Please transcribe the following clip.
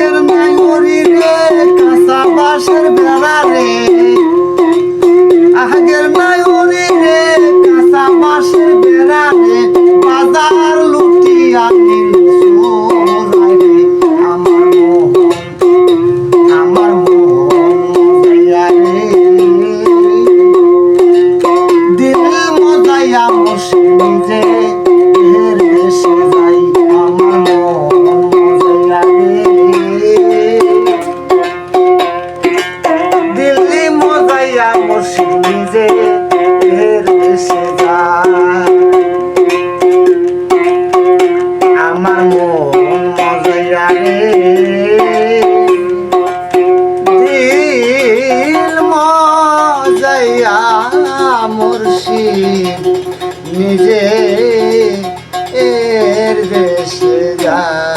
আগের নাই মরি রে কাঁচা বাঁশের বেড়া রে আগের নাই মরি রে কাঁচা বাঁশের বেড়া রে বাজার লুটিয়া নিল চোরাই রে আমার মন মজাইয়া রে দিল মজাইয়া মুশকিল নিজে দেশে যাই আমার মন মজাইয়া রে দিল্লি মজাইয়া মুশকিল নিজে দেশে যাই আমার মন মজাইয়া রে দিল মজাইয়া মুর্শিদ নিজে এর দেশে যায়।